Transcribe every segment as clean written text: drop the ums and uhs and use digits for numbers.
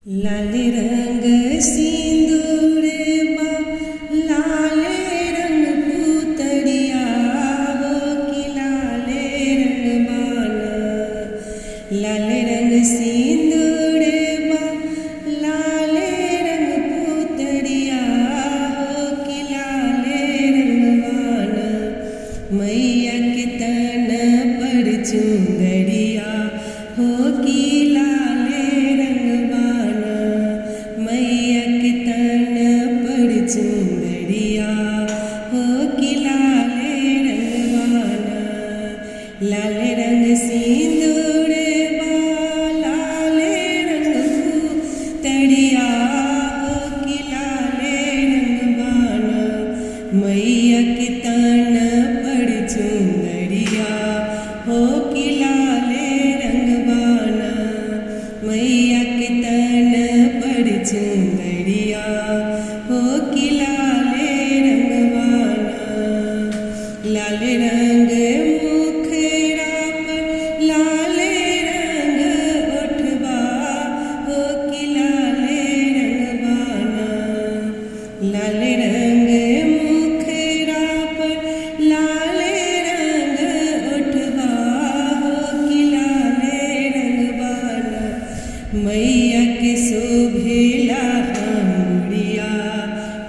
लाल रंग सिंदूरे बा लाले रंग पुतड़िया हो कि लाले रंग बाना। लाल रंग सिंदूरे बा लाले रंग पुतड़िया हो कि लाले रंग बाना। मैया के तन पर चुंदड़िया हो कि लाले रंग बाना। मैया के तन पर चुंदड़िया हो कि लाले रंग बाना। लाल रंग सिंदूरे बा लाले रंग पुतड़िया हो कि लाले रंग बाना। मैया के तन पर चुंदड़िया हो कि लाले रंग बाना। मैया के तन पर चुंदड़िया हो कि लाले रंग बाना। लाल रंग मुखड़ा पर लाले रंग ओठबा हो कि लाले रंग बाना। लाल रंग मुखड़ा पर लाले रंग ओठबा हो कि लाले रंग बाना। मैया के शोभेला अंगुरिया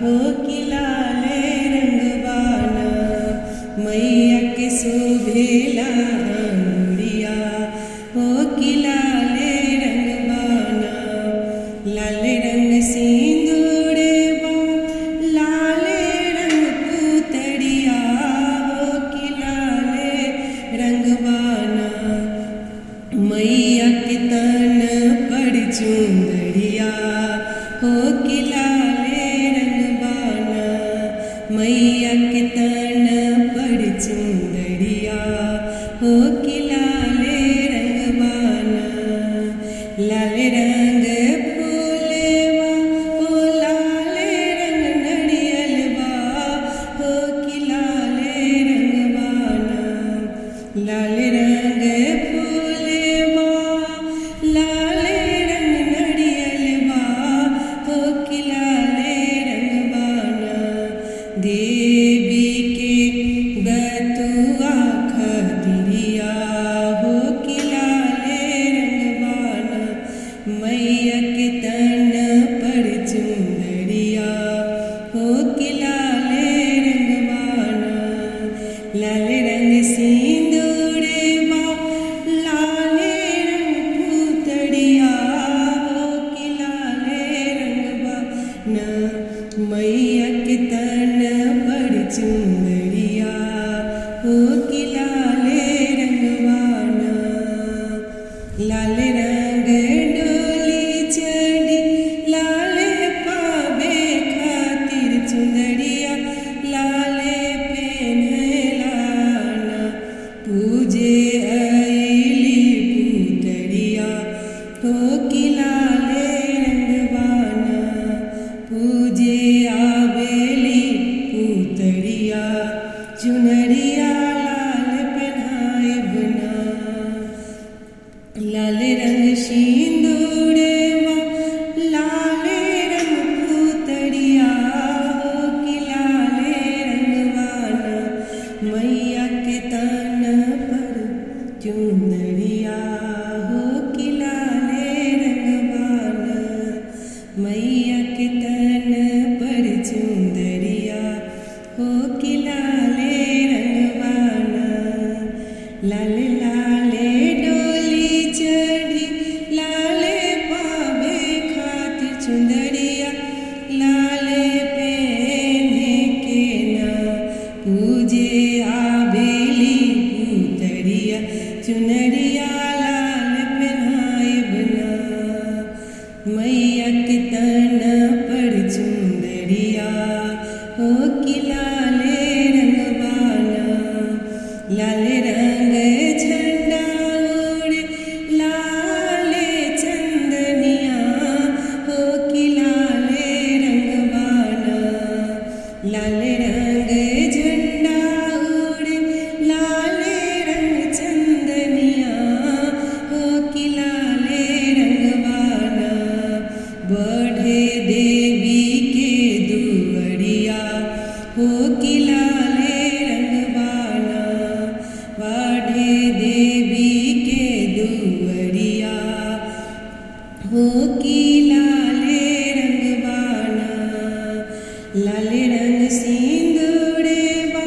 हो कि लाले रंग बाना। मैया के शोभेला अंगुरिया हो कि लाले रंग बाना। लाल रंग सिंदूरे बा लाले रंग पुतड़िया हो कि लाले रंग बाना। मैया के तन पर चुंदड़िया हो कि लाले रंग बाना। मैया के तन पर चुंदड़िया हो कि लाले रंग बाना। लाल रंग फूलवा हो लाले रंग नरियलवा हो कि लाले रंग बाना। लाल रंग फूलवा लाले रंग नरियलवा हो कि लाले रंग बाना। देवी के बतुआ खदिरिया हो कि लाले रंग बाना। मैया के तन पर चुंदड़िया हो कि लाले रंग बाना। लाल रंग सिंदूरे बा लाले रंग पुतड़िया हो कि लाले रंग बाना। मैया के तन पर चुंदड़िया हो कि लाले रंग बाना। लाल रंग डोली चढ़ी लाले पावे खातिर चुंदड़िया लाले पेन्हलाना। पूजे अइली पुतड़िया हो कि लाले रंग बाना। पूजे आवेली पुतड़िया चुनरिया लाल पेन्हाइब ना। लाल रंग सिंदूरे बा लाले रंग पुतड़िया हो कि लाले रंग बाना। मैया के तन पर चुंदड़िया हो कि लाले रंग बाना। मैया के तन पर चुंदड़िया हो कि लाले रंग बाना। लाल लाले डोली चढ़ी लाले पावे खातिर चुंदड़िया लाले पेन्हे के ना। पूजे आवेली पुतड़िया चुनरिया लाल पेन्हाइब ना। मैया के तन पर चुंदड़िया हो कि लाले रंग बाना। लाल रंग झंडा उड़े लाले चंदनिया हो कि लाले रंग बाना। लाल रंग झंडा उड़े लाले रंग चंदनिया हो कि लाले रंग बाना। बढ़े देवी के दुअरिया हो कि लाले रंगवाना, बढ़े देवी के दुअरिया हो कि लाले रंगवाना। लाले रंग सिंदूरे बा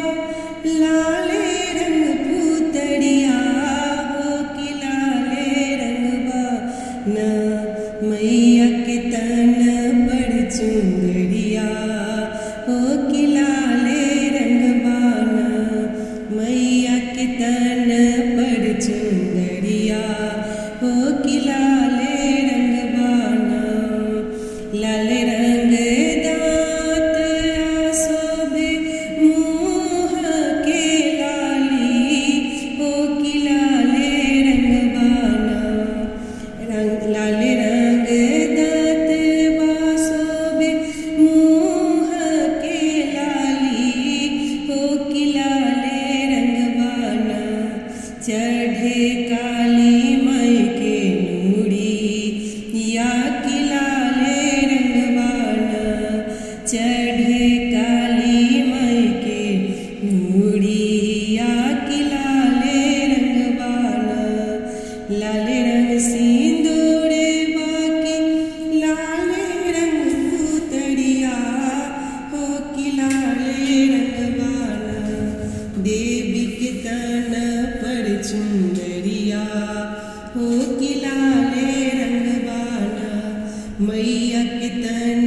लाले रंग पुतड़िया हो कि लाले रंगवाना। मैया के तन पर चुंदड़िया हो कि लाले रंगवाना, मैया के तन पर चुंदड़िया हो कि लाले रंगवाना। लाल रंग दांत शोभे मुँह के लाली हो कि लाले रंगवाना। लाल रंग दांत शोभे मुँह के लाली हो कि लाले रंगवाना। चढ़े काली माई के नूरी या कि लाले रंगवाना, चढ़े काली माई के नूरी या कि लाले रंगवाना। लाले रंग सिंदूरे बाकी लाले रंग पुतड़िया हो कि लाले रंगवाना। देवी के तन पर चुंदरिया हो कि लाले रंगवाना, मैया के तन